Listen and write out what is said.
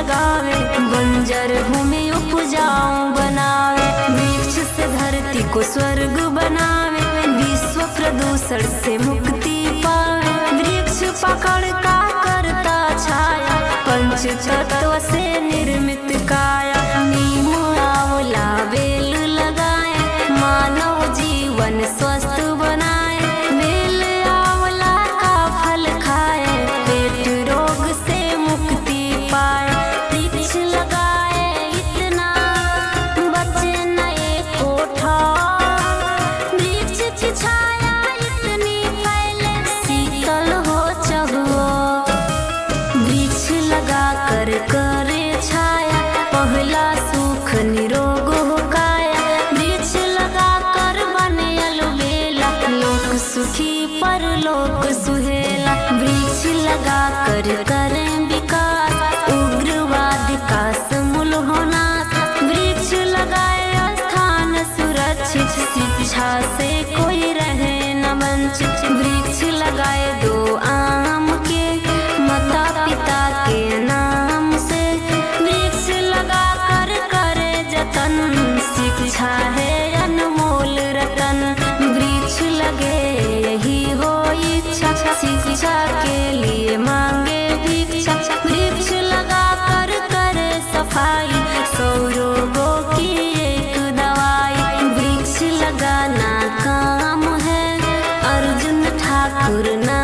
लगावे, बंजर भूमि उपजाऊ बनावे, वृक्ष से धरती को स्वर्ग बनावे, विश्व प्रदूषण से मुक्ति पावे, वृक्ष पकड़ का करता छाया, पंच तत्व से निर्मित काया, नीम आंवला बेल लगाए, मानव जीवन स्वस्थ बनाए, बेल आंवला का फल खाए, पेट रोग से मुक्ति पाए, वृक्ष लगाए इतना बचे न एक कोठा, वृक्ष की छाया इतनी फैले शीतल हो चहुओ, वृक्ष लगा कर करे छाया, पहला सुख निरोग हो काया, वृक्ष लगा कर बने अलबेला, लोक सुखी परलोक सुहेला, वृक्ष लगा कर करें विकास, उग्रवाद का समूल होना, वृक्ष लगाए स्थान सुरक्षित, शिक्षा से कोई रहे न वंचित, वृक्ष लगाए दो आम के माता पिता के नाम से, वृक्ष लगा कर करे जतन, शिक्षा है अनमोल रतन, वृक्ष लगे यही हो इच्छा, शिक्षा के लिए मांगे भिक्षा, वृक्ष लगा कर करे सफाई, 100 रोगों की एक दवाई, वृक्ष लगाना काम है अर्जुन ठाकुर ना